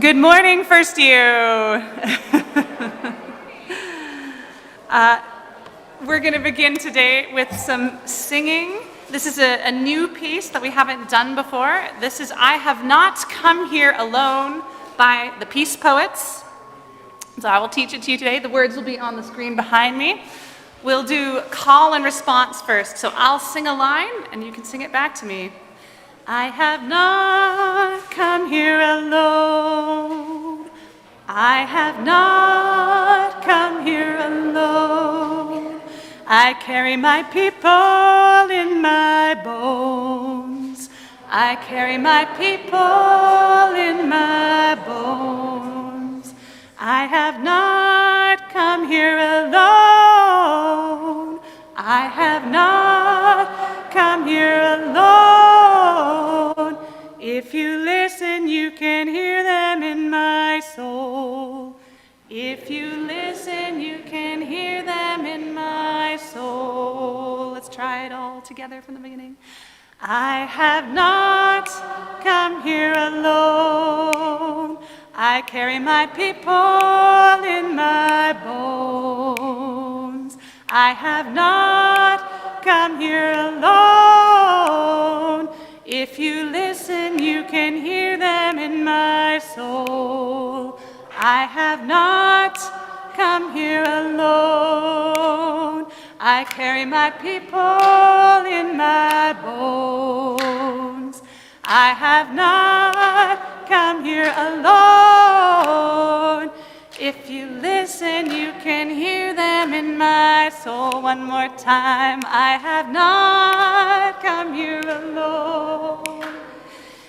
Good morning, FirstU. We're going to begin today with some singing. This is a new piece that we haven't done before. This is I Have Not Come Here Alone by the Peace Poets. So I will teach it to you today. The words will be on the screen behind me. We'll do call and response first. So I'll sing a line and you can sing it back to me. I have not come here alone. I have not come here alone. I carry my people in my bones. I carry my people in my bones. I have not come here alone. I have not come here alone. If you listen, you can hear them in my soul. If you listen, you can hear them in my soul. Let's try it all together from the beginning. I have not come here alone. I carry my people in my bones. I have not come here alone. If you listen, you can hear them in my soul. I have not come here alone. I carry my people in my bones. I have not come here alone. If you listen, you can hear them in my soul. One more time. I have not come here alone.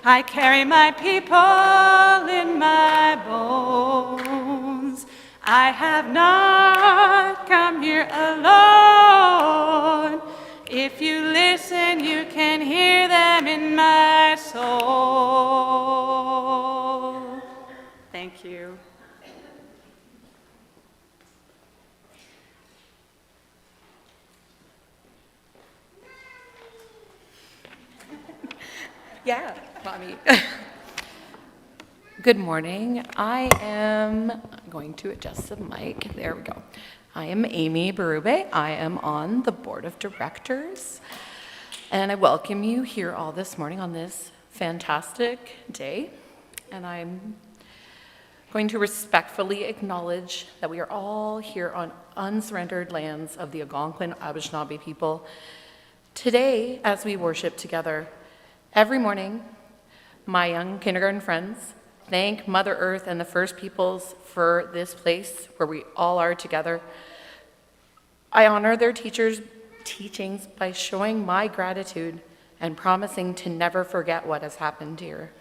I carry my people in my bones. I have not come here alone. If you listen, you can hear them in my soul. Thank you. Yeah, mommy. Good morning. I am going to adjust the mic. There we go. I am Amy Berube. I am on the board of directors, and I welcome you here all this morning on this fantastic day. And I'm going to respectfully acknowledge that we are all here on unsurrendered lands of the Algonquin Anishinaabe people today as we worship together. Every morning, my young kindergarten friends thank Mother Earth and the First Peoples for this place where we all are together. I honor their teachings by showing my gratitude and promising to never forget what has happened here.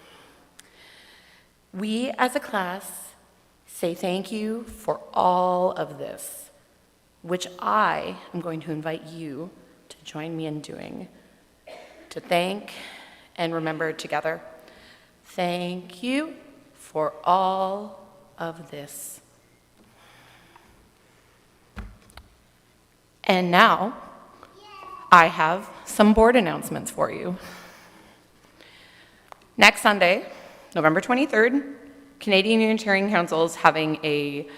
We as a class say thank you for all of this, which I am going to invite you to join me in doing, to thank and remember together. Thank you for all of this. And now, I have some board announcements for you. Next Sunday, November 23rd, Canadian Unitarian Council is having a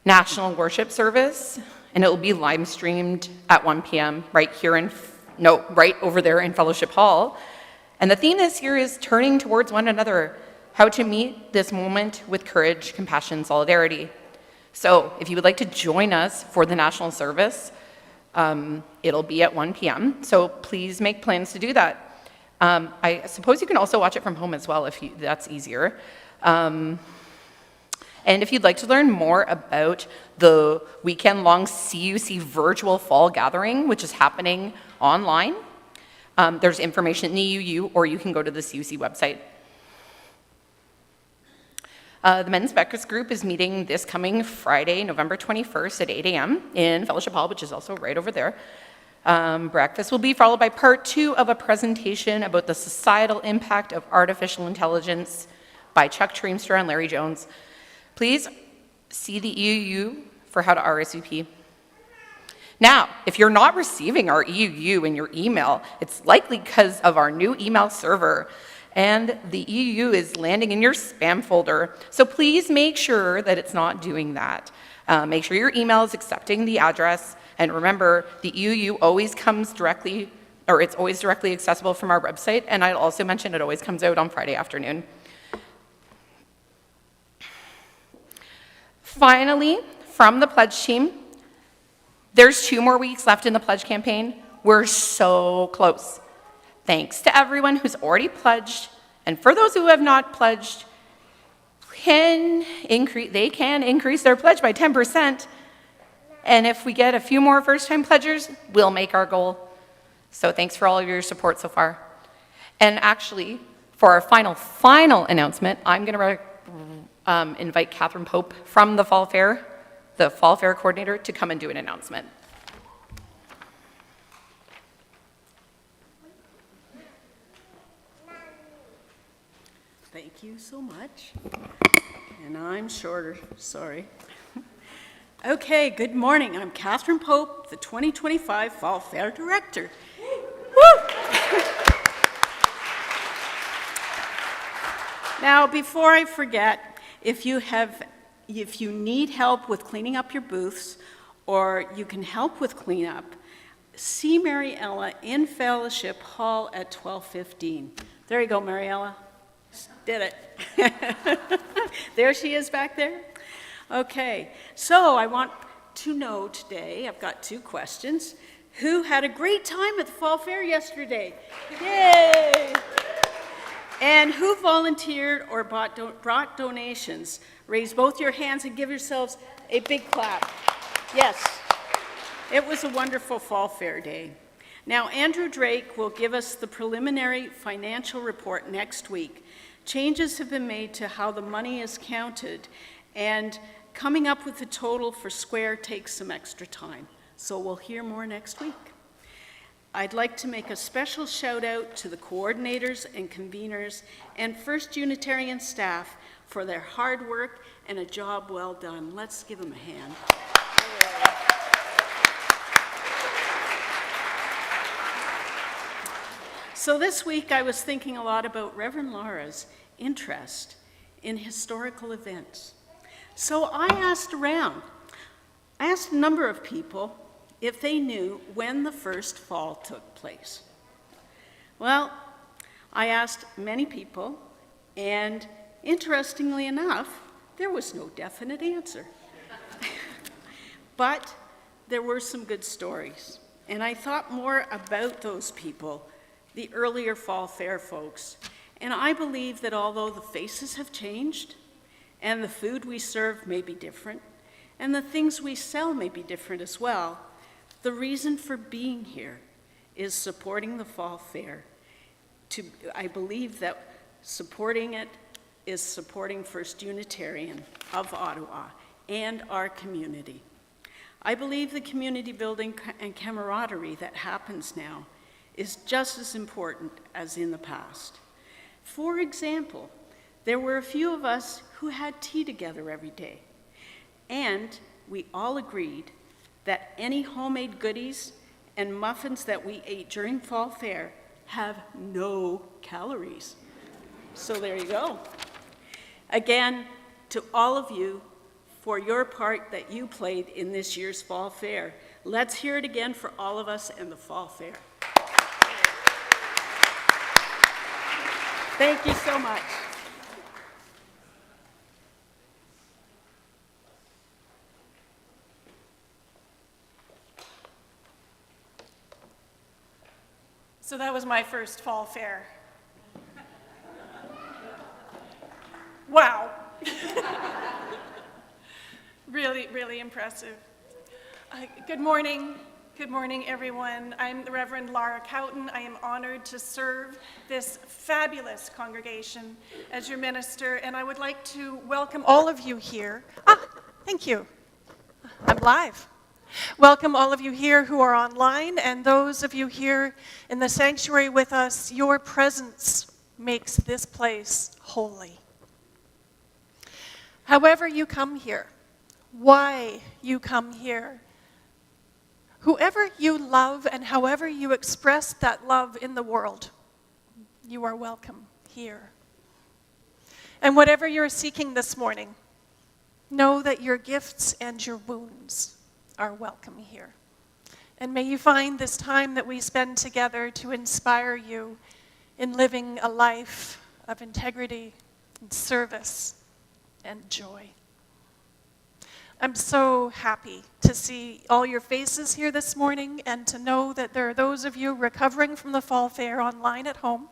national worship service, and it will be live streamed at 1 p.m. right over there in Fellowship Hall. And the theme this year is turning towards one another, how to meet this moment with courage, compassion, solidarity. So if you would like to join us for the national service, it'll be at 1 p.m. So please make plans to do that. I suppose you can also watch it from home as well if that's easier. And if you'd like to learn more about the weekend-long CUC virtual fall gathering, which is happening online, there's information in the UU, or you can go to the CUC website. The Men's Breakfast Group is meeting this coming Friday, November 21st at 8 a.m. in Fellowship Hall, which is also right over there. Breakfast will be followed by part 2 of a presentation about the societal impact of artificial intelligence by Chuck Treemster and Larry Jones. Please see the EUU for how to RSVP. Now, if you're not receiving our EUU in your email, it's likely because of our new email server. and the EU is landing in your spam folder. So please make sure that it's not doing that. Make sure your email is accepting the address, and remember, the EU always comes directly, or it's always directly accessible from our website, and I'll also mention it always comes out on Friday afternoon. Finally, from the pledge team, there's 2 more weeks left in the pledge campaign. We're so close. Thanks to everyone who's already pledged, and for those who have not pledged, they can increase their pledge by 10%, and if we get a few more first-time pledgers, we'll make our goal. So thanks for all of your support so far. And actually, for our final announcement, I'm going to invite Catherine Pope from the Fall Fair coordinator, to come and do an announcement. Thank you so much. And I'm shorter, sorry. Okay, good morning. I'm Catherine Pope, the 2025 Fall Fair Director. Woo! Now, before I forget, if you need help with cleaning up your booths, or you can help with cleanup, see Mariella in Fellowship Hall at 12:15. There you go, Mariella. Did it. There she is back there. Okay, so I want to know today, I've got 2 questions. Who had a great time at the Fall Fair yesterday? Yay! And who volunteered or brought donations? Raise both your hands and give yourselves a big clap. Yes, it was a wonderful Fall Fair day. Now, Andrew Drake will give us the preliminary financial report next week. Changes have been made to how the money is counted, and coming up with the total for Square takes some extra time. So we'll hear more next week. I'd like to make a special shout out to the coordinators and conveners and First Unitarian staff for their hard work and a job well done. Let's give them a hand. So this week I was thinking a lot about Reverend Lara's interest in historical events. So I asked around. I asked a number of people if they knew when the first fall took place. Well, I asked many people, and interestingly enough, there was no definite answer. But there were some good stories, and I thought more about those people, the earlier Fall Fair folks, and I believe that although the faces have changed, and the food we serve may be different, and the things we sell may be different as well, the reason for being here is supporting the Fall Fair. I believe that supporting it is supporting First Unitarian of Ottawa and our community. I believe the community building and camaraderie that happens now is just as important as in the past. For example, there were a few of us who had tea together every day, and we all agreed that any homemade goodies and muffins that we ate during Fall Fair have no calories. So there you go. Again, to all of you, for your part that you played in this year's Fall Fair. Let's hear it again for all of us and the Fall Fair. Thank you so much. So that was my first Fall Fair. Wow. Really, really impressive. Good morning. Good morning, everyone. I'm the Reverend Lara Cowtan. I am honored to serve this fabulous congregation as your minister, and I would like to welcome all of you here. Thank you. I'm live. Welcome all of you here who are online, and those of you here in the sanctuary with us. Your presence makes this place holy. However you come here, why you come here, whoever you love and however you express that love in the world, you are welcome here. And whatever you're seeking this morning, know that your gifts and your wounds are welcome here. And may you find this time that we spend together to inspire you in living a life of integrity and service and joy. I'm so happy to see all your faces here this morning and to know that there are those of you recovering from the fall fair online at home.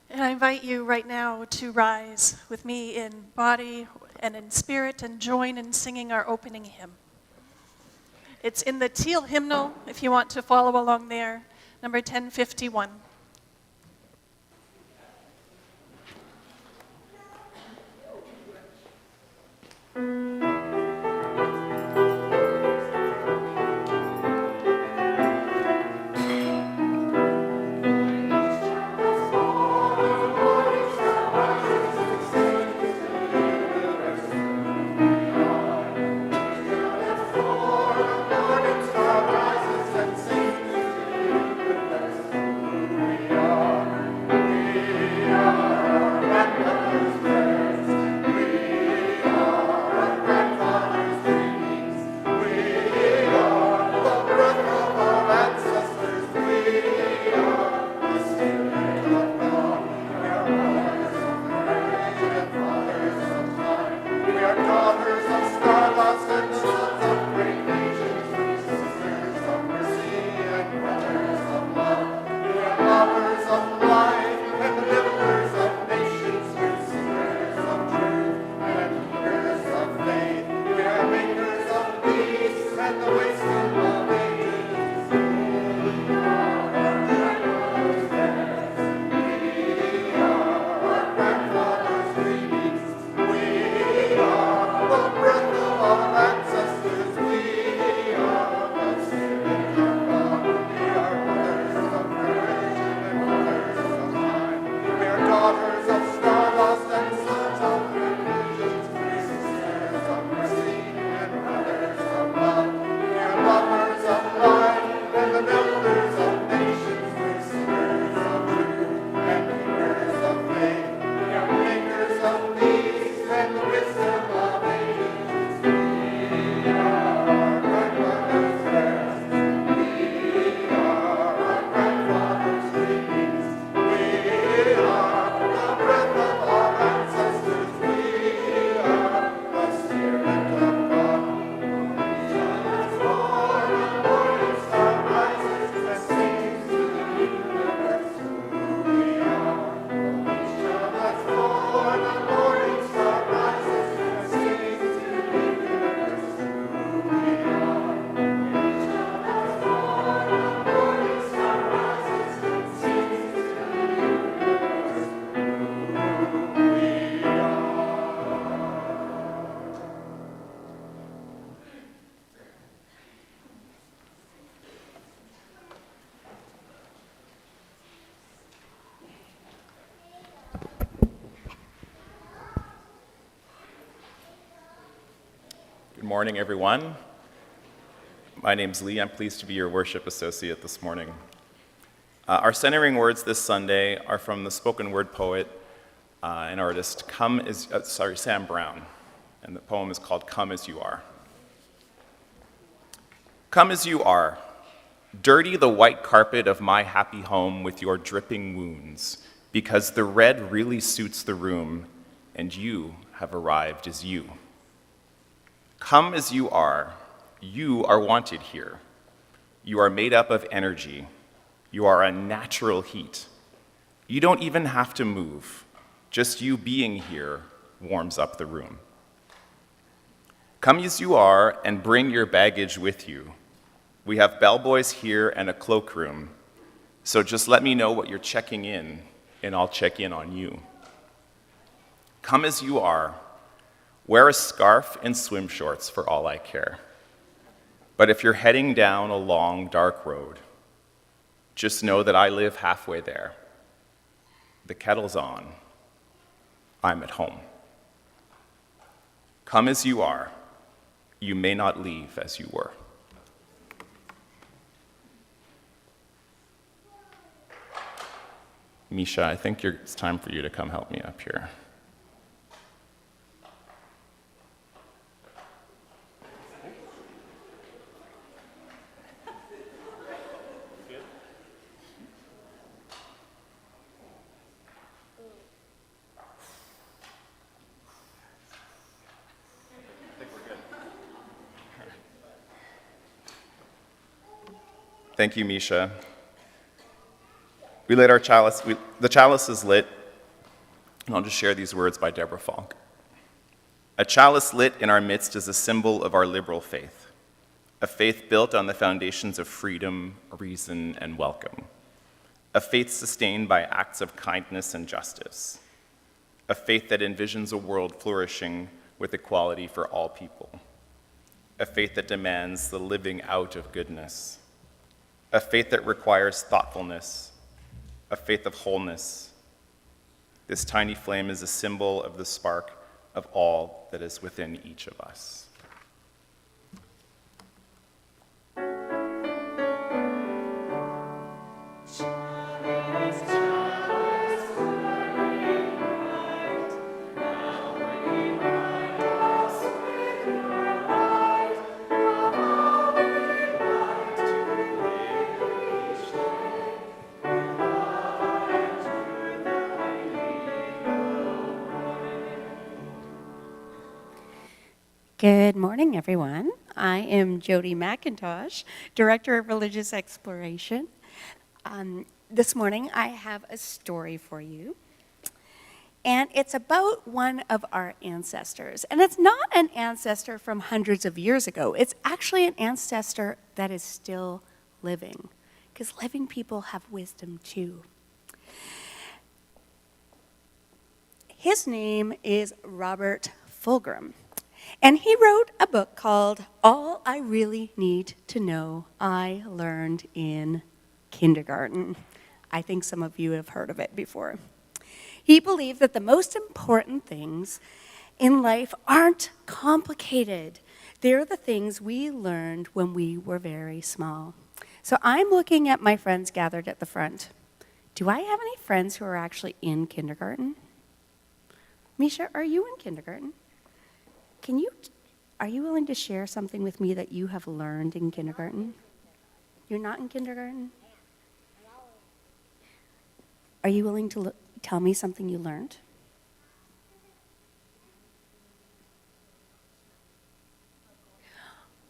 And I invite you right now to rise with me in body and in spirit and join in singing our opening hymn. It's in the teal hymnal, if you want to follow along there, number 1051. Good morning, everyone. My name's Lee. I'm pleased to be your worship associate this morning. Our centering words this Sunday are from the spoken word poet and artist Sam Brown, and the poem is called Come As You Are. Come as you are, dirty the white carpet of my happy home with your dripping wounds, because the red really suits the room, and you have arrived as you. Come as you are wanted here. You are made up of energy. You are a natural heat. You don't even have to move. Just you being here warms up the room. Come as you are and bring your baggage with you. We have bellboys here and a cloakroom, so just let me know what you're checking in, and I'll check in on you. Come as you are. Wear a scarf and swim shorts for all I care. But if you're heading down a long, dark road, just know that I live halfway there. The kettle's on. I'm at home. Come as you are. You may not leave as you were. Misha, I think it's time for you to come help me up here. Thank you, Misha. We lit our chalice, the chalice is lit, and I'll just share these words by Deborah Falk. A chalice lit in our midst is a symbol of our liberal faith, a faith built on the foundations of freedom, reason, and welcome, a faith sustained by acts of kindness and justice, a faith that envisions a world flourishing with equality for all people, a faith that demands the living out of goodness, a faith that requires thoughtfulness, a faith of wholeness. This tiny flame is a symbol of the spark of all that is within each of us. Good morning, everyone. I am Jody McIntosh, Director of Religious Exploration. This morning, I have a story for you, and it's about one of our ancestors. And it's not an ancestor from hundreds of years ago. It's actually an ancestor that is still living, because living people have wisdom too. His name is Robert Fulghum. And he wrote a book called All I Really Need to Know I Learned in Kindergarten. I think some of you have heard of it before. He believed that the most important things in life aren't complicated. They're the things we learned when we were very small. So I'm looking at my friends gathered at the front. Do I have any friends who are actually in kindergarten? Misha, are you in kindergarten? Are you willing to share something with me that you have learned in kindergarten? You're not in kindergarten? Are you willing to tell me something you learned?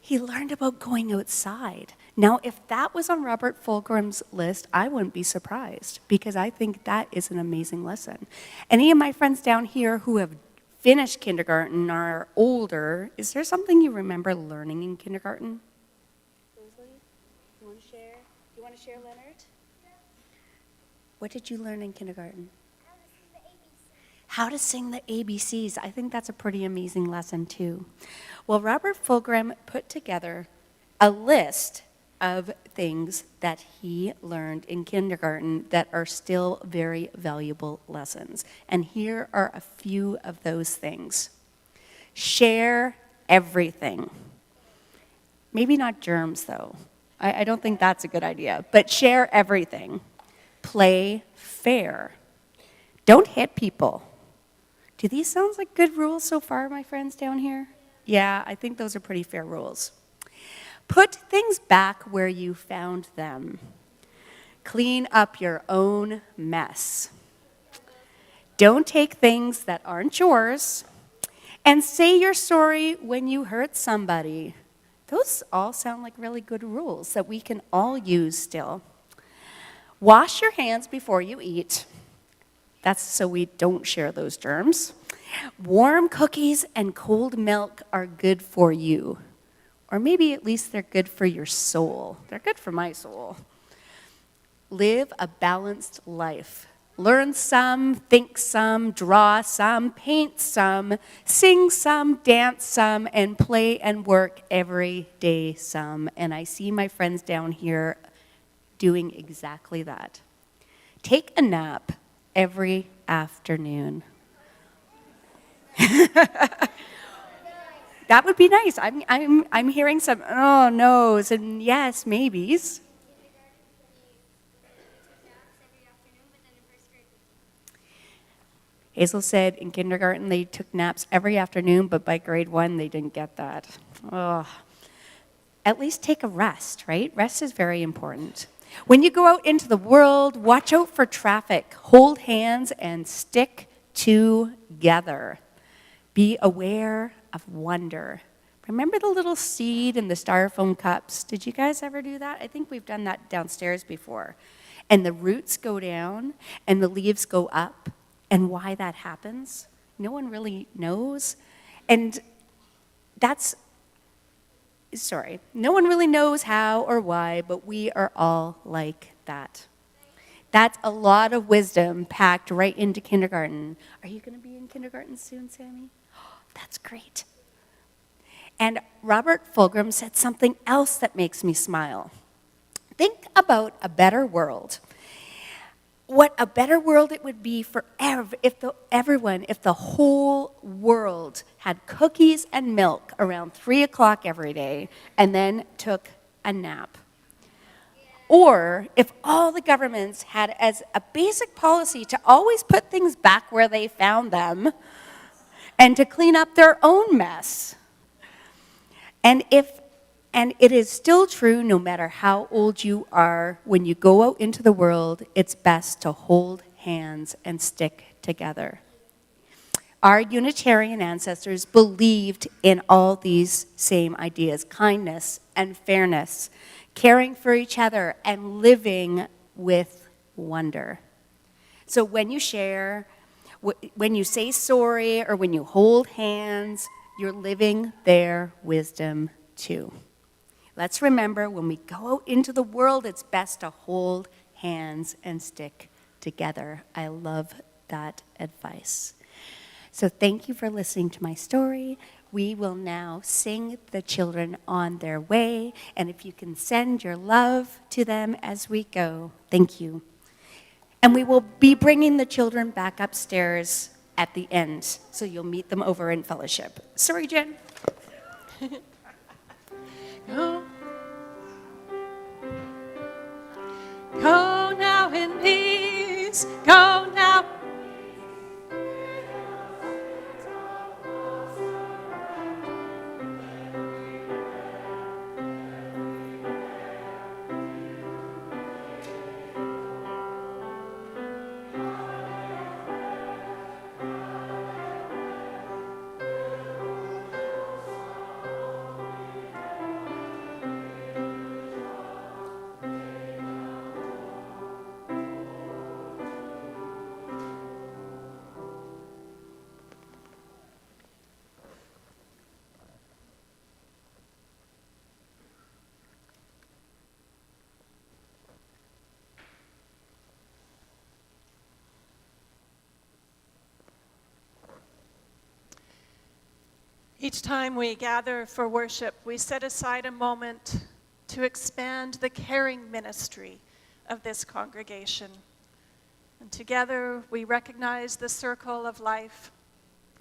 He learned about going outside. Now, if that was on Robert Fulghum's list, I wouldn't be surprised, because I think that is an amazing lesson. Any of my friends down here who have finished kindergarten are older, is there something you remember learning in kindergarten? Rosalie, you want to share? You want to share, Leonard? Yeah. What did you learn in kindergarten? How to sing the ABCs. I think that's a pretty amazing lesson too. Well, Robert Fulghum put together a list of things that he learned in kindergarten that are still very valuable lessons. And here are a few of those things. Share everything. Maybe not germs, though. I don't think that's a good idea. But share everything. Play fair. Don't hit people. Do these sound like good rules so far, my friends down here? Yeah, I think those are pretty fair rules. Put things back where you found them. Clean up your own mess. Don't take things that aren't yours. And say you're sorry when you hurt somebody. Those all sound like really good rules that we can all use still. Wash your hands before you eat. That's so we don't share those germs. Warm cookies and cold milk are good for you. Or maybe at least they're good for your soul. They're good for my soul. Live a balanced life. Learn some, think some, draw some, paint some, sing some, dance some, and play and work every day some. And I see my friends down here doing exactly that. Take a nap every afternoon. That would be nice. I'm hearing some oh no's and yes maybes. Hazel said in kindergarten they took naps every afternoon, but by grade 1 they didn't get that. Ugh. At least take a rest, right? Rest is very important. When you go out into the world, watch out for traffic. Hold hands and stick together. Be aware of wonder. Remember the little seed in the styrofoam cups? Did you guys ever do that? I think we've done that downstairs before. And the roots go down and the leaves go up. And why that happens, no one really knows. And no one really knows how or why, but we are all like that. That's a lot of wisdom packed right into kindergarten. Are you going to be in kindergarten soon, Sammy? Oh, that's great. And Robert Fulghum said something else that makes me smile. Think about a better world. What a better world it would be for if the whole world had cookies and milk around 3 o'clock every day and then took a nap. Or if all the governments had as a basic policy to always put things back where they found them and to clean up their own mess. And it is still true, no matter how old you are, when you go out into the world, it's best to hold hands and stick together. Our Unitarian ancestors believed in all these same ideas: kindness and fairness, caring for each other, and living with wonder. So when you share, when you say sorry, or when you hold hands, you're living their wisdom too. Let's remember, when we go out into the world, it's best to hold hands and stick together. I love that advice. So thank you for listening to my story. We will now sing the children on their way, and if you can send your love to them as we go, thank you. And we will be bringing the children back upstairs at the end, so you'll meet them over in fellowship. Sorry, Jen. Go now in peace, go now. Each time we gather for worship, we set aside a moment to expand the caring ministry of this congregation. And together we recognize the circle of life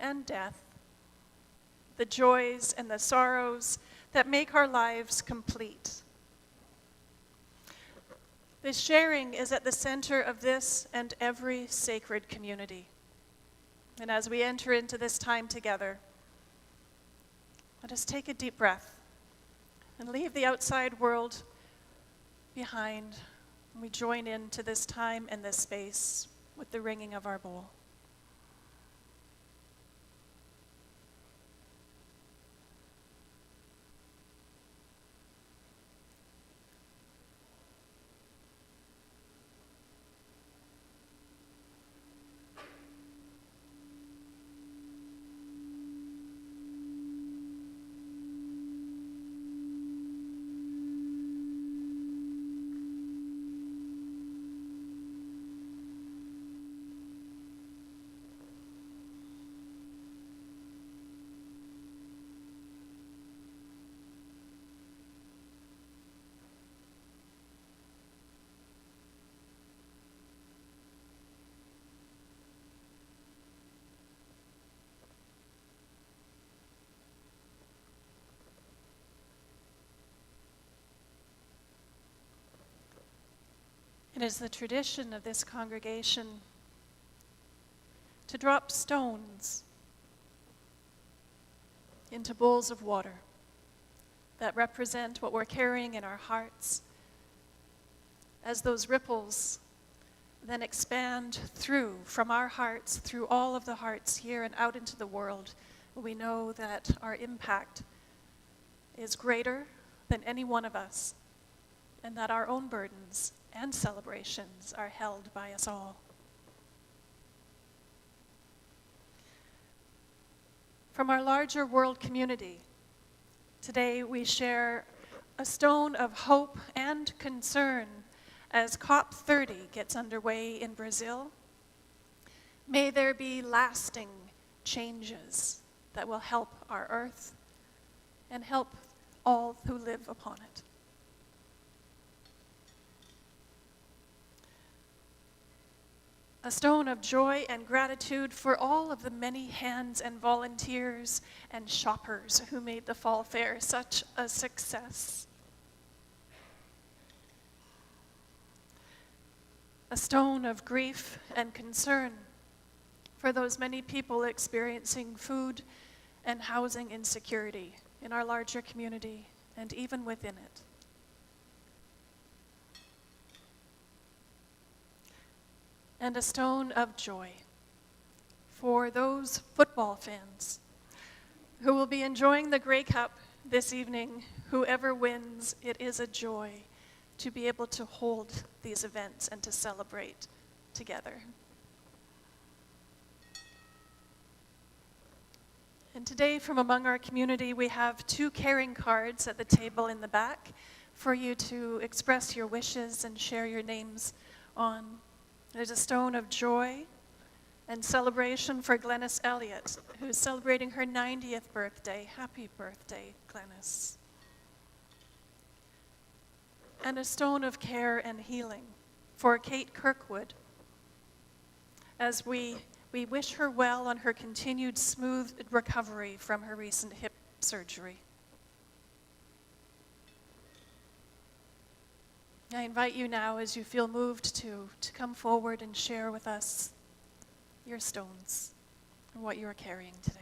and death, the joys and the sorrows that make our lives complete. The sharing is at the center of this and every sacred community. And as we enter into this time together, let us take a deep breath and leave the outside world behind. We join into this time and this space with the ringing of our bowl. It is the tradition of this congregation to drop stones into bowls of water that represent what we're carrying in our hearts, as those ripples then expand through, from our hearts, through all of the hearts here and out into the world. We know that our impact is greater than any one of us, and that our own burdens and celebrations are held by us all. From our larger world community, today we share a stone of hope and concern as COP30 gets underway in Brazil. May there be lasting changes that will help our earth and help all who live upon it. A stone of joy and gratitude for all of the many hands and volunteers and shoppers who made the fall fair such a success. A stone of grief and concern for those many people experiencing food and housing insecurity in our larger community and even within it. And a stone of joy for those football fans who will be enjoying the Grey Cup this evening. Whoever wins, it is a joy to be able to hold these events and to celebrate together. And today, from among our community, we have 2 caring cards at the table in the back for you to express your wishes and share your names on. There's a stone of joy and celebration for Glennis Elliott, who's celebrating her 90th birthday. Happy birthday, Glennis. And a stone of care and healing for Kate Kirkwood, as we wish her well on her continued smooth recovery from her recent hip surgery. I invite you now, as you feel moved to come forward and share with us your stones and what you are carrying today.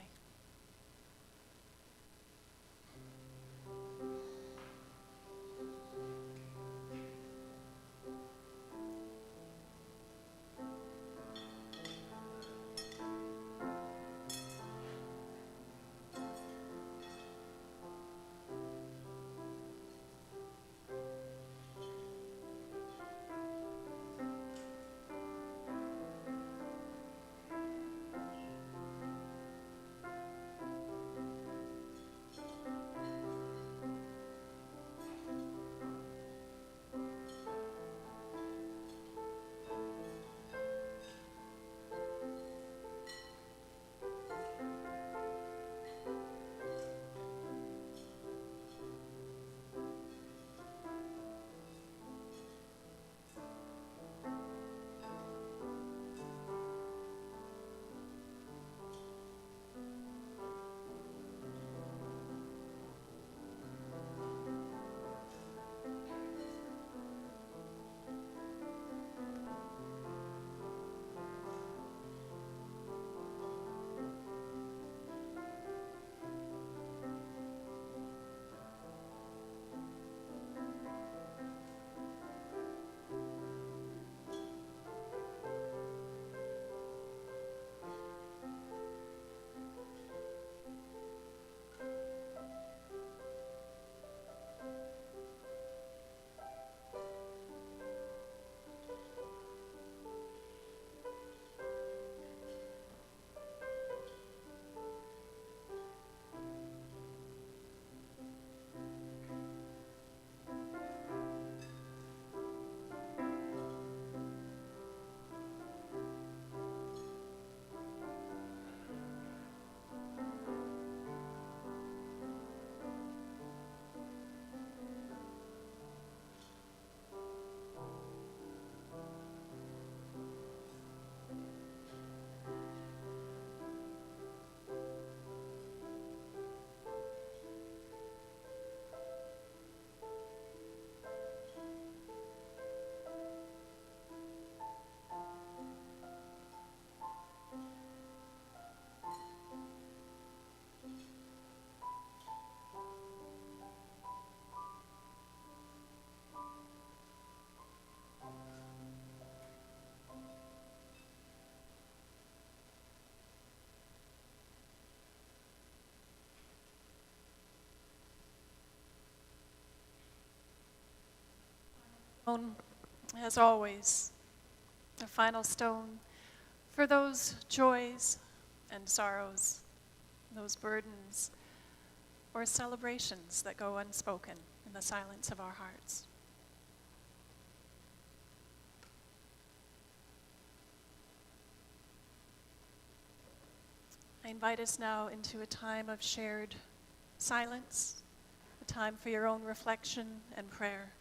As always, a final stone for those joys and sorrows, those burdens or celebrations that go unspoken in the silence of our hearts. I invite us now into a time of shared silence, a time for your own reflection and prayer.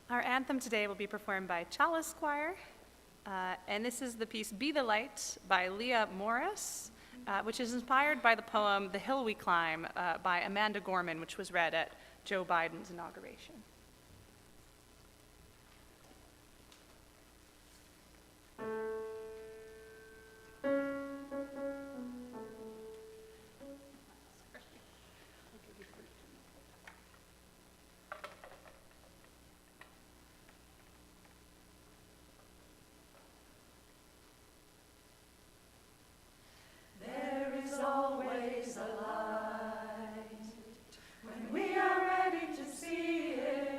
Our anthem today will be performed by Chalice Choir, and this is the piece Be the Light by Leah Morris, which is inspired by the poem The Hill We Climb by Amanda Gorman, which was read at Joe Biden's inauguration. There is always a light when we are ready to see it.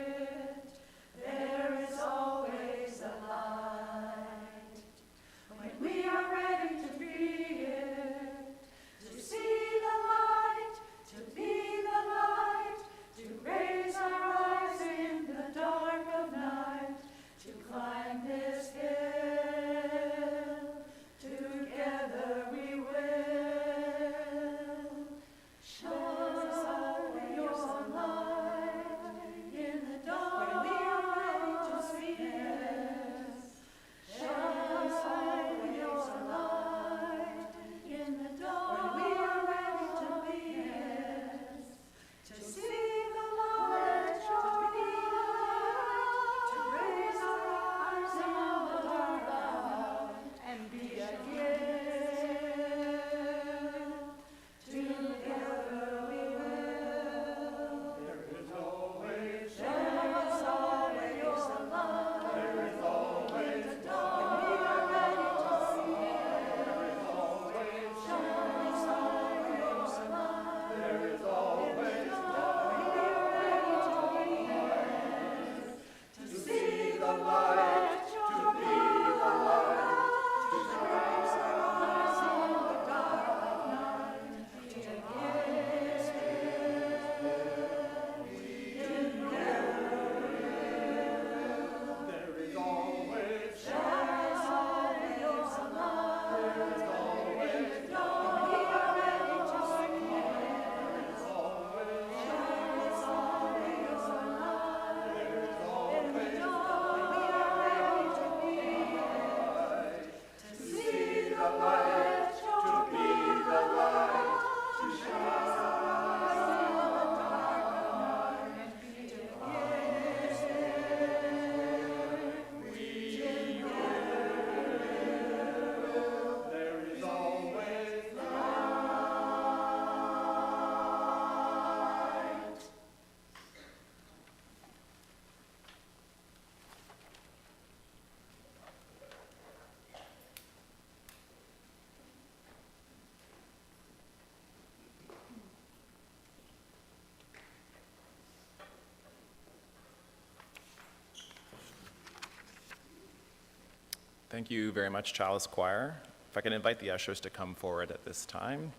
Thank you very much, Chalice Choir. If I can invite the ushers to come forward at this time.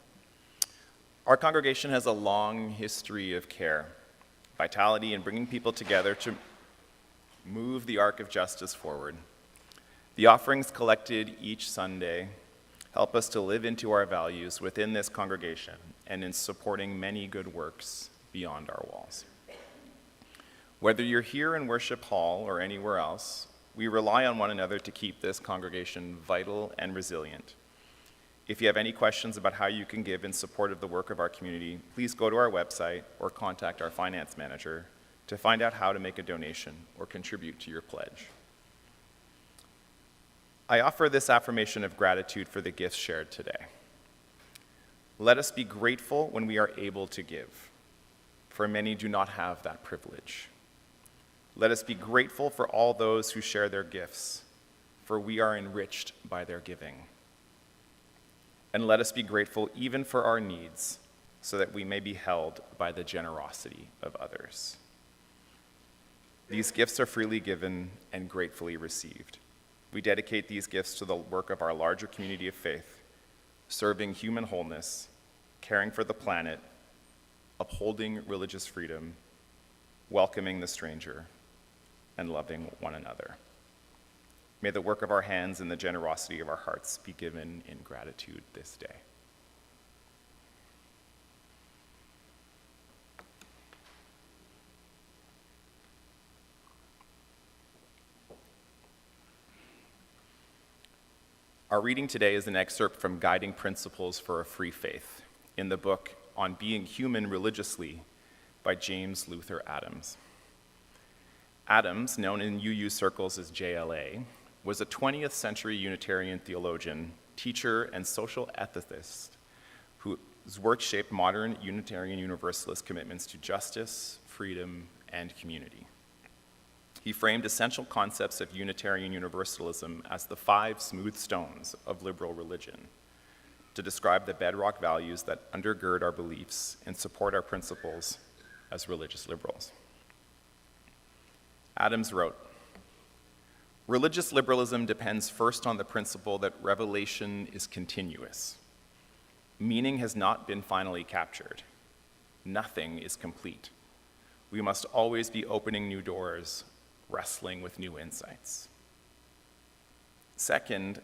Our congregation has a long history of care, vitality, and bringing people together to move the arc of justice forward. The offerings collected each Sunday help us to live into our values within this congregation and in supporting many good works beyond our walls. Whether you're here in Worship Hall or anywhere else, we rely on one another to keep this congregation vital and resilient. If you have any questions about how you can give in support of the work of our community, please go to our website or contact our finance manager to find out how to make a donation or contribute to your pledge. I offer this affirmation of gratitude for the gifts shared today. Let us be grateful when we are able to give, for many do not have that privilege. Let us be grateful for all those who share their gifts, for we are enriched by their giving. And let us be grateful even for our needs, so that we may be held by the generosity of others. These gifts are freely given and gratefully received. We dedicate these gifts to the work of our larger community of faith, serving human wholeness, caring for the planet, upholding religious freedom, welcoming the stranger, and loving one another. May the work of our hands and the generosity of our hearts be given in gratitude this day. Our reading today is an excerpt from Guiding Principles for a Free Faith in the book On Being Human Religiously by James Luther Adams. Adams, known in UU circles as JLA, was a 20th century Unitarian theologian, teacher, and social ethicist whose work shaped modern Unitarian Universalist commitments to justice, freedom, and community. He framed essential concepts of Unitarian Universalism as the 5 smooth stones of liberal religion to describe the bedrock values that undergird our beliefs and support our principles as religious liberals. Adams wrote, "Religious liberalism depends first on the principle that revelation is continuous. Meaning has not been finally captured. Nothing is complete. We must always be opening new doors, wrestling with new insights. Second,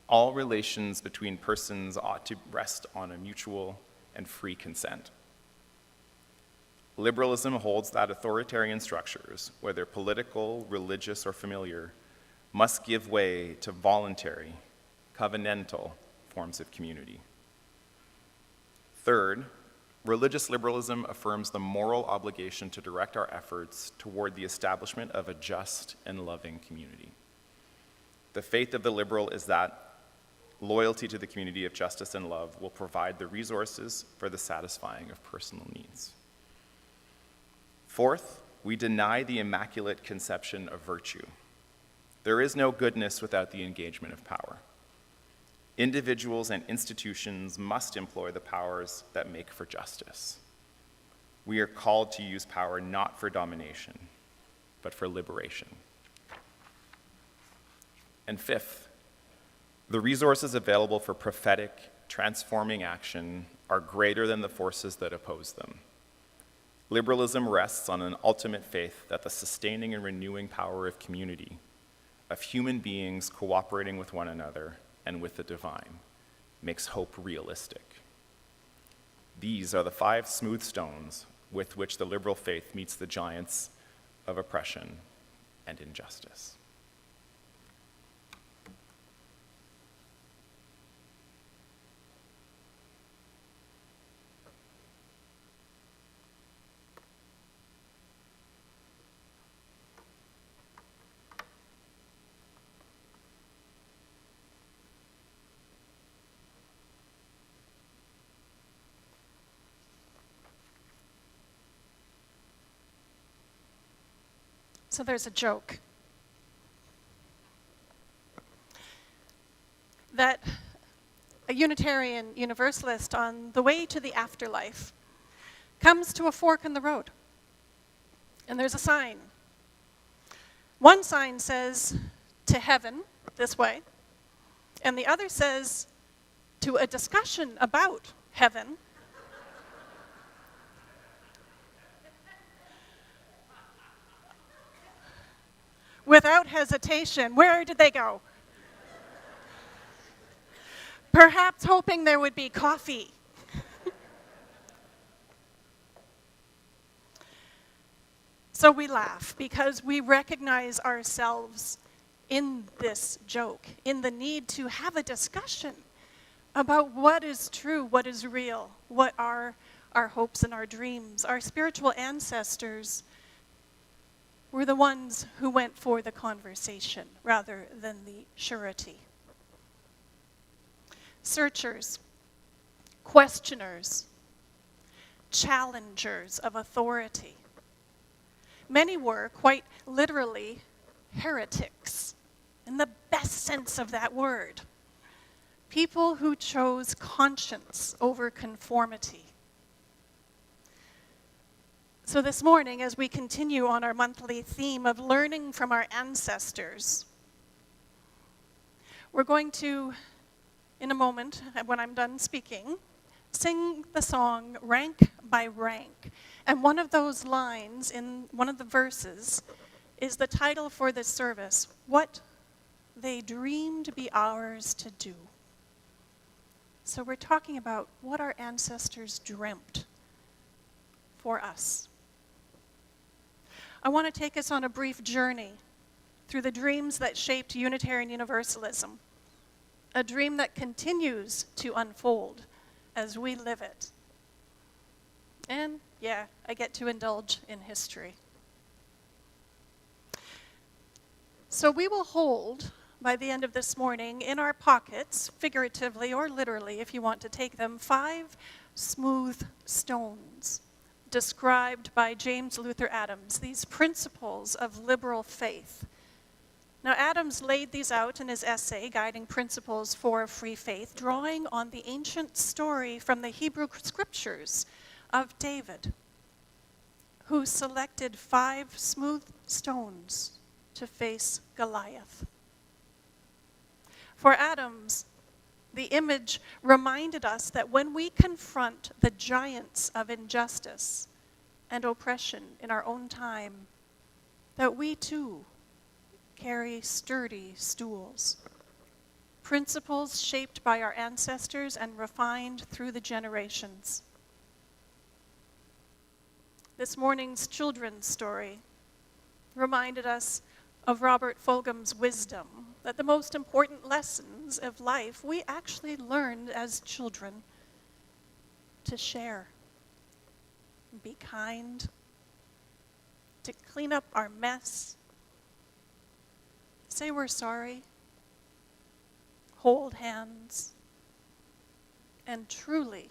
all relations between persons ought to rest on a mutual and free consent. Liberalism holds that authoritarian structures, whether political, religious, or familiar, must give way to voluntary, covenantal forms of community. Third, religious liberalism affirms the moral obligation to direct our efforts toward the establishment of a just and loving community. The faith of the liberal is that loyalty to the community of justice and love will provide the resources for the satisfying of personal needs. Fourth, we deny the immaculate conception of virtue. There is no goodness without the engagement of power. Individuals and institutions must employ the powers that make for justice. We are called to use power not for domination, but for liberation. And fifth, the resources available for prophetic, transforming action are greater than the forces that oppose them. Liberalism rests on an ultimate faith that the sustaining and renewing power of community, of human beings cooperating with one another and with the divine, makes hope realistic. These are the 5 smooth stones with which the liberal faith meets the giants of oppression and injustice. So there's a joke that a Unitarian Universalist on the way to the afterlife comes to a fork in the road, and there's a sign. One sign says, "To heaven, this way," And the other says, to a discussion about heaven, without hesitation, where did they go? Perhaps hoping there would be coffee. So we laugh because we recognize ourselves in this joke, in the need to have a discussion about what is true, what is real, what are our hopes and our dreams. Our spiritual ancestors were the ones who went for the conversation rather than the surety. Searchers, questioners, challengers of authority. Many were, quite literally, heretics, in the best sense of that word. People who chose conscience over conformity. So this morning, as we continue on our monthly theme of learning from our ancestors, we're going to, in a moment, when I'm done speaking, sing the song Rank by Rank. And one of those lines in one of the verses is the title for this service, What They Dreamed Be Ours to Do. So we're talking about what our ancestors dreamt for us. I want to take us on a brief journey through the dreams that shaped Unitarian Universalism, a dream that continues to unfold as we live it. And yeah, I get to indulge in history. So we will hold, by the end of this morning, in our pockets, figuratively or literally if you want to take them, 5 smooth stones described by James Luther Adams, these principles of liberal faith. Now, Adams laid these out in his essay, Guiding Principles for Free Faith, drawing on the ancient story from the Hebrew Scriptures of David, who selected 5 smooth stones to face Goliath. For Adams, the image reminded us that when we confront the giants of injustice and oppression in our own time, that we too carry sturdy stools, principles shaped by our ancestors and refined through the generations. This morning's children's story reminded us of Robert Fulghum's wisdom, that the most important lessons of life we actually learned as children: to share, be kind, to clean up our mess, say we're sorry, hold hands, and truly,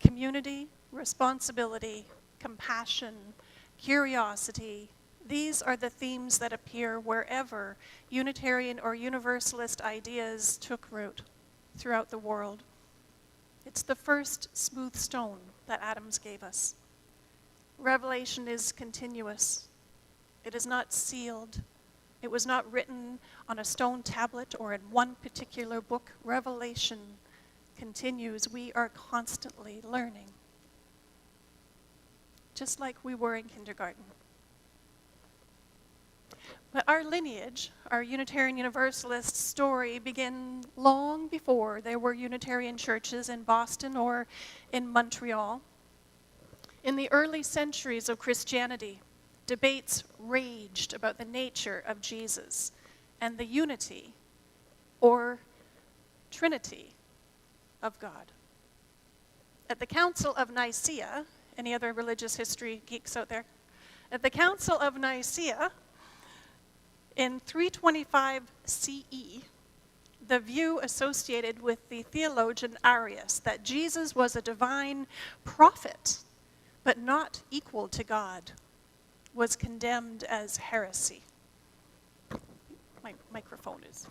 community, responsibility, compassion, curiosity, these are the themes that appear wherever Unitarian or Universalist ideas took root throughout the world. It's the first smooth stone that Adams gave us. Revelation is continuous. It is not sealed. It was not written on a stone tablet or in one particular book. Revelation continues. We are constantly learning, just like we were in kindergarten. But our lineage, our Unitarian Universalist story, began long before there were Unitarian churches in Boston or in Montreal. In the early centuries of Christianity, debates raged about the nature of Jesus and the unity or Trinity of God. At the Council of Nicaea, any other religious history geeks out there? At the Council of Nicaea, in 325 CE, the view associated with the theologian Arius that Jesus was a divine prophet, but not equal to God, was condemned as heresy. My microphone is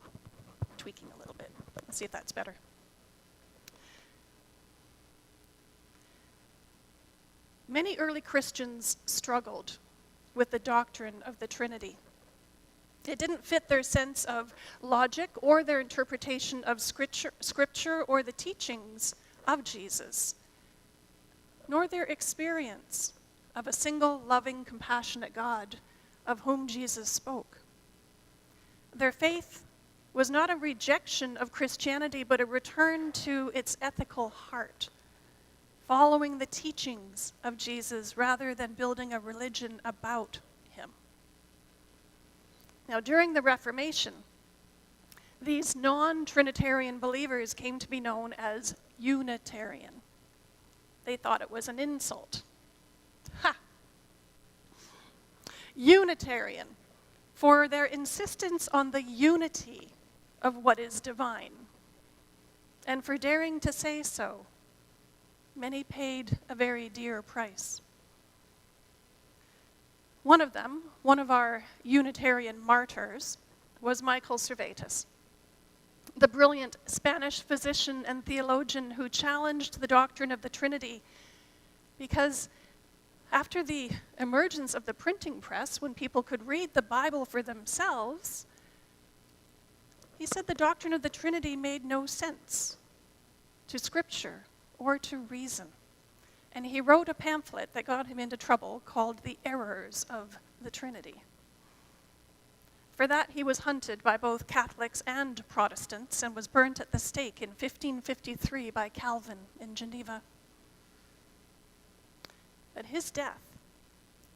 tweaking a little bit. Let's see if that's better. Many early Christians struggled with the doctrine of the Trinity. It didn't fit their sense of logic or their interpretation of scripture or the teachings of Jesus, nor their experience of a single loving, compassionate God of whom Jesus spoke. Their faith was not a rejection of Christianity, but a return to its ethical heart, following the teachings of Jesus rather than building a religion about him. Now, during the Reformation, these non-Trinitarian believers came to be known as Unitarian. They thought it was an insult. Ha! Unitarian, for their insistence on the unity of what is divine. And for daring to say so, many paid a very dear price. One of them, one of our Unitarian martyrs, was Michael Servetus, the brilliant Spanish physician and theologian who challenged the doctrine of the Trinity because after the emergence of the printing press, when people could read the Bible for themselves, he said the doctrine of the Trinity made no sense to Scripture or to reason. And he wrote a pamphlet that got him into trouble called The Errors of the Trinity. For that, he was hunted by both Catholics and Protestants and was burnt at the stake in 1553 by Calvin in Geneva. But his death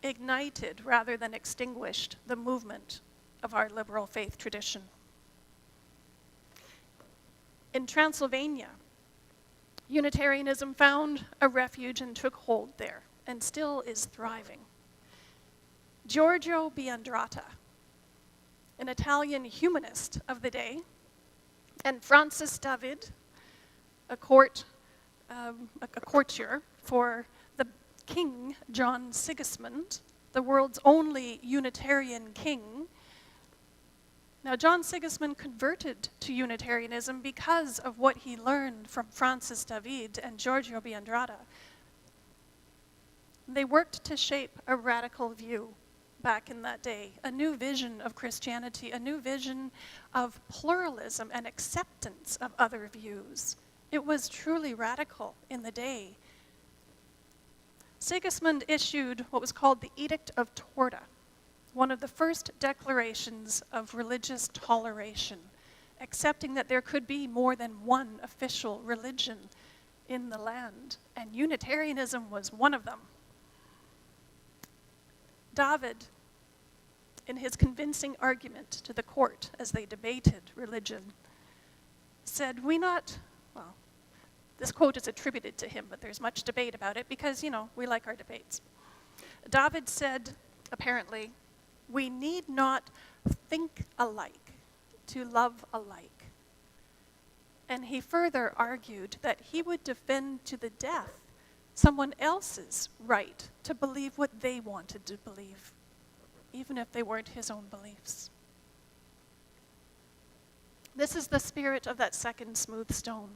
ignited rather than extinguished the movement of our liberal faith tradition. In Transylvania, Unitarianism found a refuge and took hold there, and still is thriving. Giorgio Biandrata, an Italian humanist of the day, and Francis David, a courtier for the King John Sigismund, the world's only Unitarian king. Now, John Sigismund converted to Unitarianism because of what he learned from Francis David and Giorgio Biandrata. They worked to shape a radical view back in that day, a new vision of Christianity, a new vision of pluralism and acceptance of other views. It was truly radical in the day. Sigismund issued what was called the Edict of Torda, one of the first declarations of religious toleration, accepting that there could be more than one official religion in the land, and Unitarianism was one of them. David, in his convincing argument to the court as they debated religion, said, this quote is attributed to him, but there's much debate about it because, we like our debates. David said, apparently, we need not think alike to love alike. And he further argued that he would defend to the death someone else's right to believe what they wanted to believe, even if they weren't his own beliefs. This is the spirit of that second smooth stone,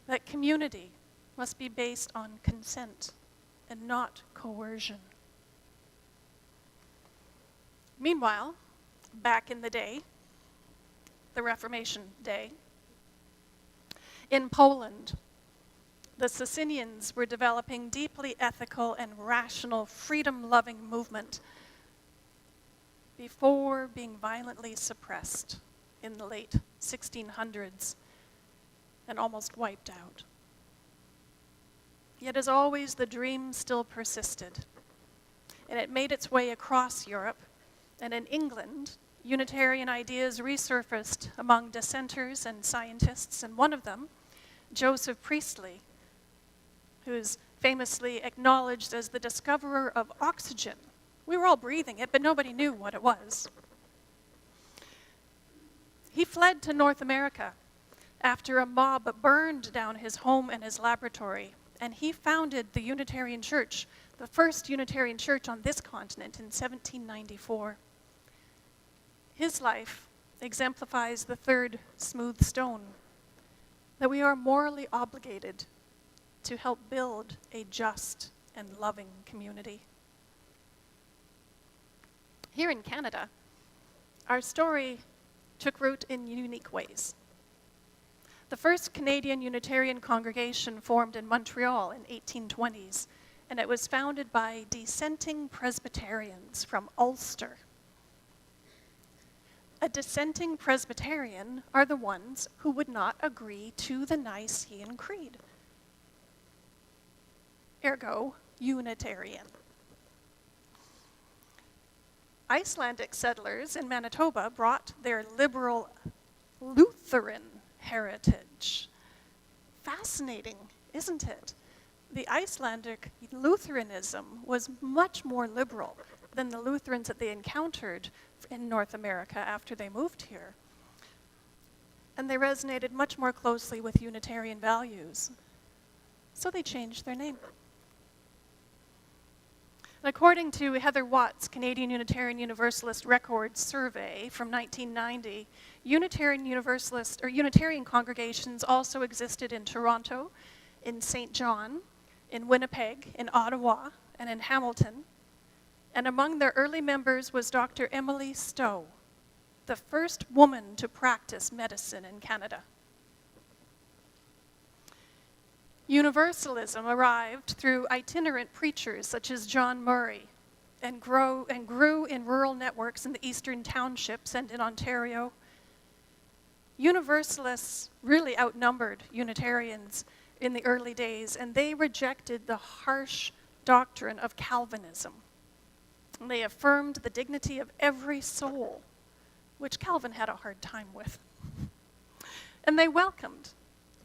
that community must be based on consent and not coercion. Meanwhile, back in the day, the Reformation day, in Poland, the Socinians were developing deeply ethical and rational, freedom-loving movement before being violently suppressed in the late 1600s and almost wiped out. Yet as always, the dream still persisted, and it made its way across Europe. And in England, Unitarian ideas resurfaced among dissenters and scientists, and one of them, Joseph Priestley, who's famously acknowledged as the discoverer of oxygen. We were all breathing it, but nobody knew what it was. He fled to North America after a mob burned down his home and his laboratory, and he founded the Unitarian Church, the first Unitarian church on this continent in 1794. His life exemplifies the third smooth stone, that we are morally obligated to help build a just and loving community. Here in Canada, our story took root in unique ways. The first Canadian Unitarian congregation formed in Montreal in 1820s, and it was founded by dissenting Presbyterians from Ulster. A dissenting Presbyterian are the ones who would not agree to the Nicene Creed. Ergo, Unitarian. Icelandic settlers in Manitoba brought their liberal Lutheran heritage. Fascinating, isn't it? The Icelandic Lutheranism was much more liberal than the Lutherans that they encountered in North America after they moved here. And they resonated much more closely with Unitarian values. So they changed their name. And according to Heather Watt's Canadian Unitarian Universalist Records Survey from 1990, Unitarian congregations also existed in Toronto, in St. John, in Winnipeg, in Ottawa, and in Hamilton. And among their early members was Dr. Emily Stowe, the first woman to practice medicine in Canada. Universalism arrived through itinerant preachers such as John Murray and grew in rural networks in the eastern townships and in Ontario. Universalists really outnumbered Unitarians in the early days, and they rejected the harsh doctrine of Calvinism. And they affirmed the dignity of every soul, which Calvin had a hard time with. And they welcomed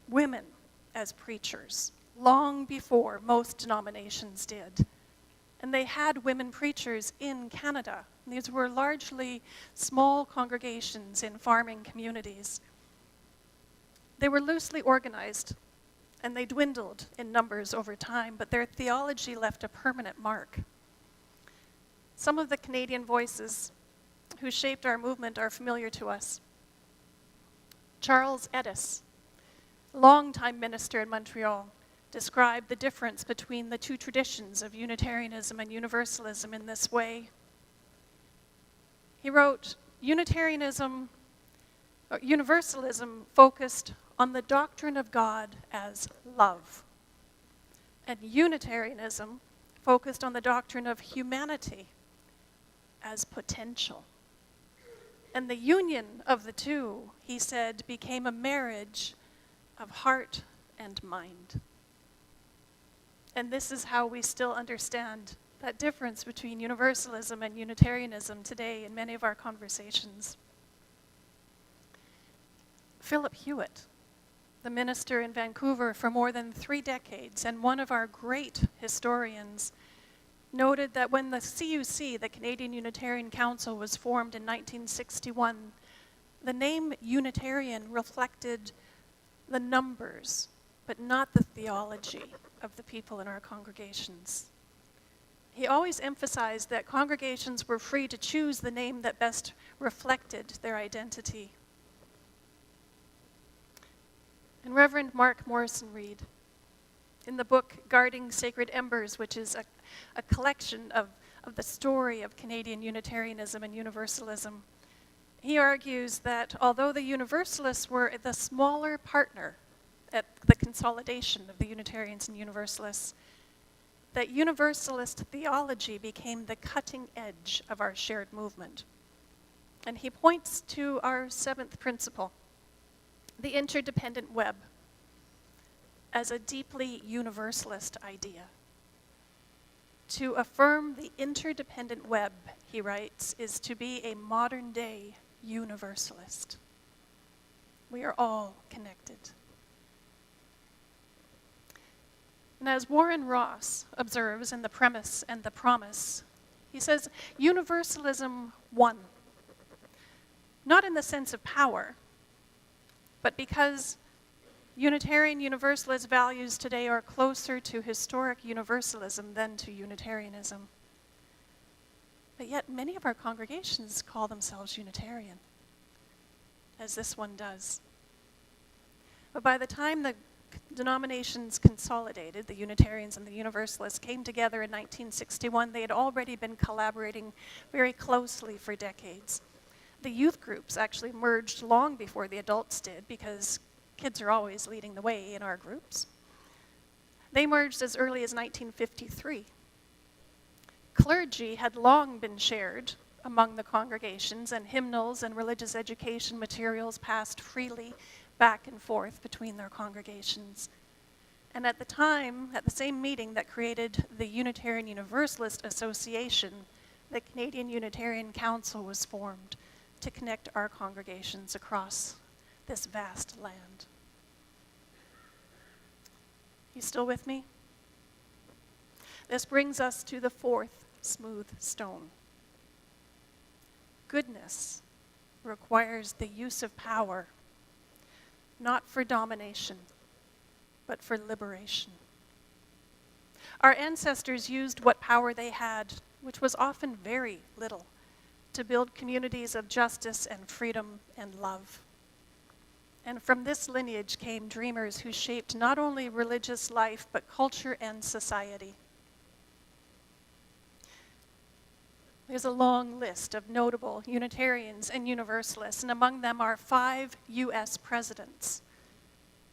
women as preachers, long before most denominations did. And they had women preachers in Canada. These were largely small congregations in farming communities. They were loosely organized, and they dwindled in numbers over time, but their theology left a permanent mark. Some of the Canadian voices who shaped our movement are familiar to us. Charles Edis, longtime minister in Montreal, described the difference between the two traditions of Unitarianism and Universalism in this way. He wrote, Universalism focused on the doctrine of God as love, and Unitarianism focused on the doctrine of humanity as potential. And the union of the two, he said, became a marriage of heart and mind. And this is how we still understand that difference between Universalism and Unitarianism today in many of our conversations. Philip Hewitt, the minister in Vancouver for more than 3 decades and one of our great historians, noted that when the CUC, the Canadian Unitarian Council, was formed in 1961, the name Unitarian reflected the numbers, but not the theology of the people in our congregations. He always emphasized that congregations were free to choose the name that best reflected their identity. And Reverend Mark Morrison Reed, in the book Guarding Sacred Embers, which is a collection of the story of Canadian Unitarianism and Universalism, he argues that although the Universalists were the smaller partner at the consolidation of the Unitarians and Universalists, that Universalist theology became the cutting edge of our shared movement. And he points to our 7th principle, the interdependent web, as a deeply Universalist idea. To affirm the interdependent web, he writes, is to be a modern-day Universalist. We are all connected. And as Warren Ross observes in The Premise and the Promise, he says, Universalism won. Not in the sense of power, but because Unitarian Universalist values today are closer to historic Universalism than to Unitarianism. But yet many of our congregations call themselves Unitarian, as this one does. But by the time the denominations consolidated, the Unitarians and the Universalists came together in 1961, they had already been collaborating very closely for decades. The youth groups actually merged long before the adults did, because kids are always leading the way in our groups. They merged as early as 1953. Clergy had long been shared among the congregations, and hymnals and religious education materials passed freely back and forth between their congregations. And at the time, at the same meeting that created the Unitarian Universalist Association, the Canadian Unitarian Council was formed to connect our congregations across this vast land. You still with me? This brings us to the fourth smooth stone. Goodness requires the use of power, not for domination, but for liberation. Our ancestors used what power they had, which was often very little, to build communities of justice and freedom and love. And from this lineage came dreamers who shaped not only religious life, but culture and society. There's a long list of notable Unitarians and Universalists, and among them are 5 U.S. presidents: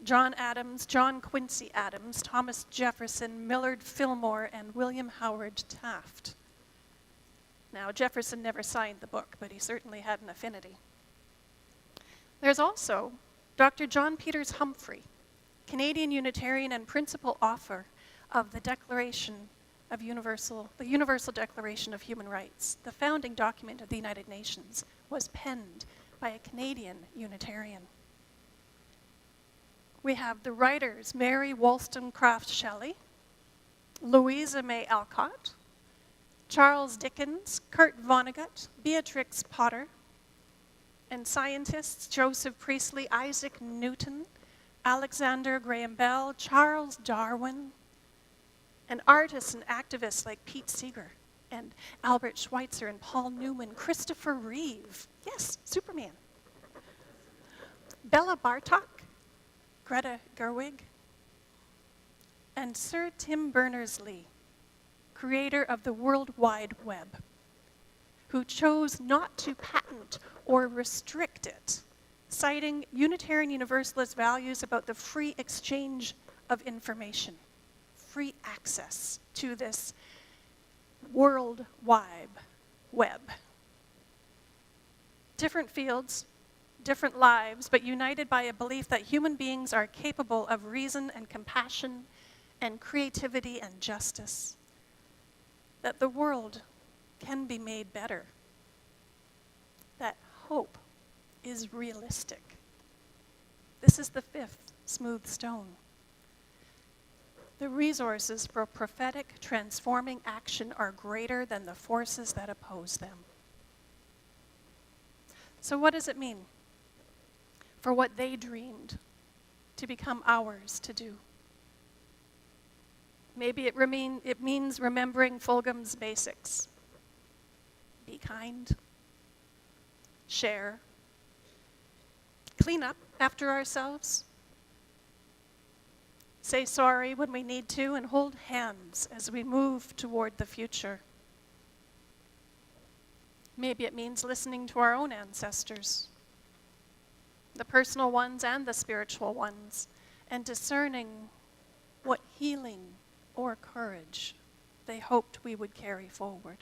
John Adams, John Quincy Adams, Thomas Jefferson, Millard Fillmore, and William Howard Taft. Now, Jefferson never signed the book, but he certainly had an affinity. There's also Dr. John Peters Humphrey, Canadian Unitarian and principal author of the Universal Declaration of Human Rights. The founding document of the United Nations was penned by a Canadian Unitarian. We have the writers Mary Wollstonecraft Shelley, Louisa May Alcott, Charles Dickens, Kurt Vonnegut, Beatrix Potter, and scientists Joseph Priestley, Isaac Newton, Alexander Graham Bell, Charles Darwin, and artists and activists like Pete Seeger and Albert Schweitzer and Paul Newman, Christopher Reeve, yes, Superman, Bella Bartok, Greta Gerwig, and Sir Tim Berners-Lee, creator of the World Wide Web, who chose not to patent or restrict it, citing Unitarian Universalist values about the free exchange of information, free access to this World Wide Web. Different fields, different lives, but united by a belief that human beings are capable of reason and compassion and creativity and justice, that the world can be made better, that hope is realistic. This is the fifth smooth stone. The resources for prophetic, transforming action are greater than the forces that oppose them. So what does it mean for what they dreamed to become ours to do? Maybe it means remembering Fulgham's basics. Be kind, share, clean up after ourselves, say sorry when we need to, and hold hands as we move toward the future. Maybe it means listening to our own ancestors, the personal ones and the spiritual ones, and discerning what healing or courage they hoped we would carry forward.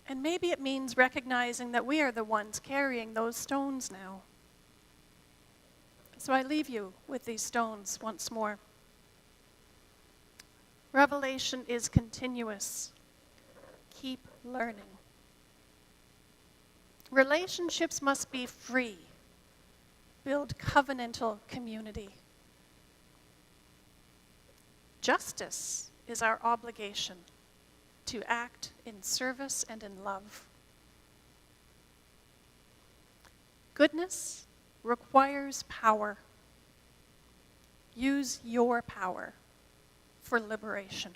And maybe it means recognizing that we are the ones carrying those stones now. So I leave you with these stones once more. Revelation is continuous. Keep learning. Relationships must be free. Build covenantal community. Justice is our obligation to act in service and in love. Goodness requires power. Use your power for liberation.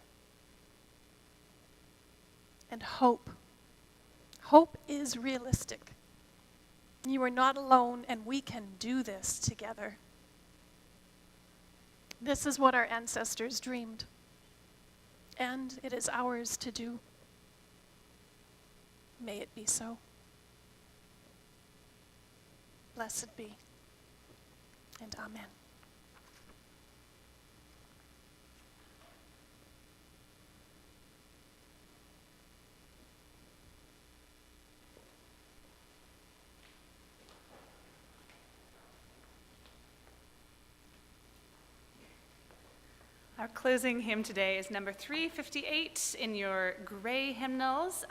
And hope. Hope is realistic. You are not alone, and we can do this together. This is what our ancestors dreamed, and it is ours to do. May it be so. Blessed be. And amen. Our closing hymn today is number 358 in your gray hymnals.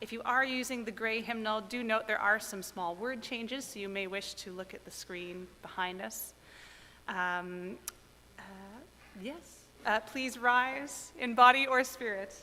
If you are using the gray hymnal, do note there are some small word changes, so you may wish to look at the screen behind us. Yes, please rise in body or spirit.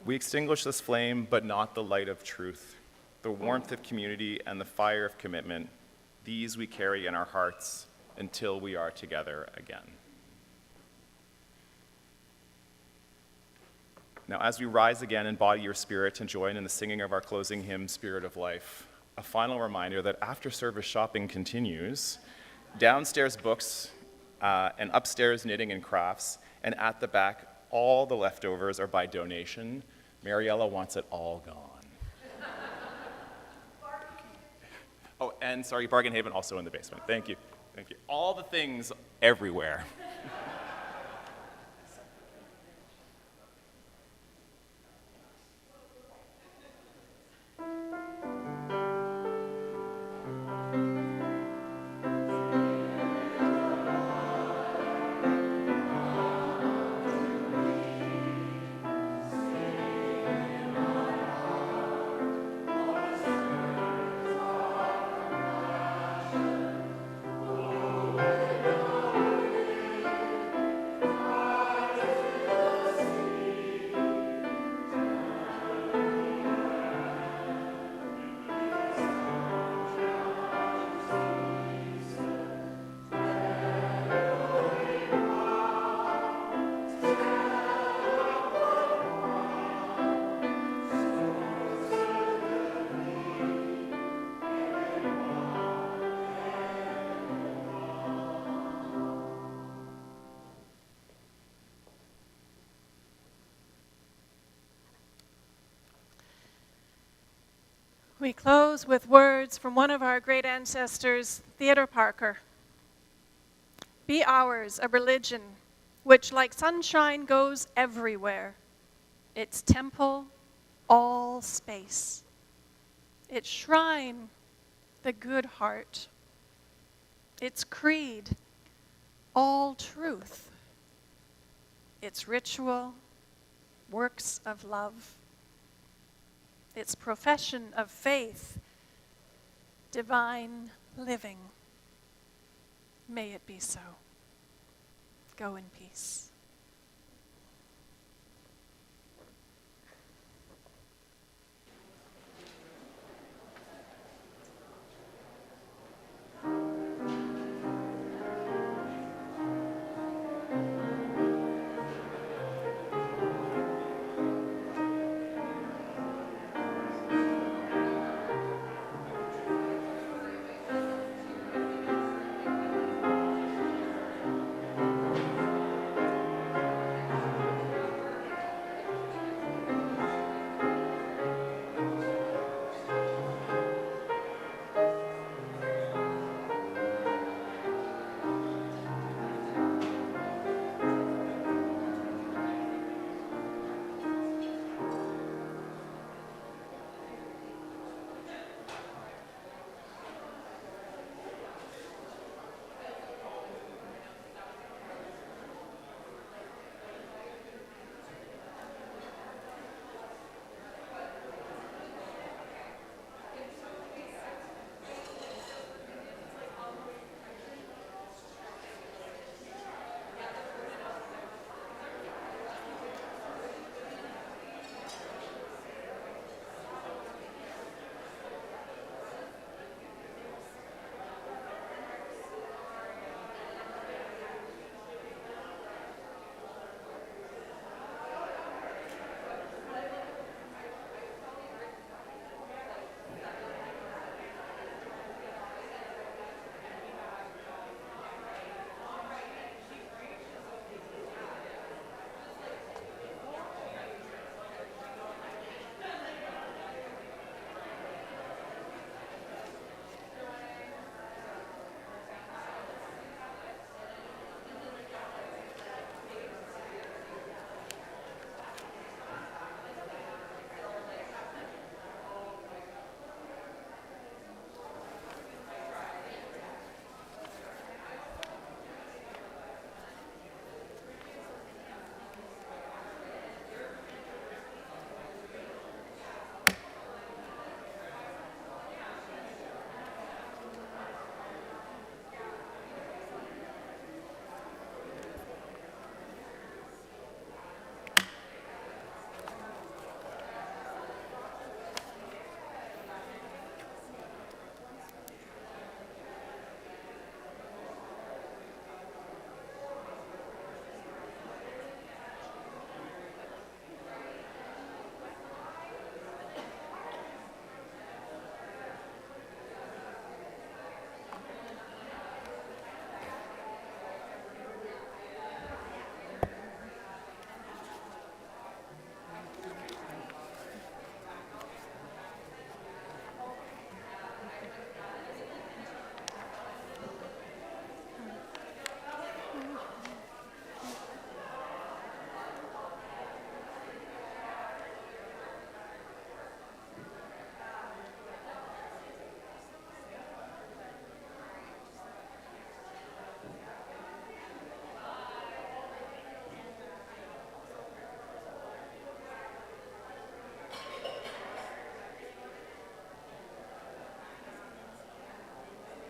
We extinguish this flame, but not the light of truth, the warmth of community and the fire of commitment. These we carry in our hearts until we are together again. Now, as we rise again in body or spirit and join in the singing of our closing hymn, Spirit of Life, a final reminder that after service shopping continues, downstairs books and upstairs knitting and crafts, and at the back, all the leftovers are by donation. Mariella wants it all gone. Oh, and sorry, Bargain Haven also in the basement. Thank you. Thank you. All the things everywhere. We close with words from one of our great ancestors, Theodore Parker. Be ours a religion which like sunshine goes everywhere, its temple all space, its shrine the good heart, its creed all truth, its ritual works of love, its profession of faith divine living. May it be so. Go in peace.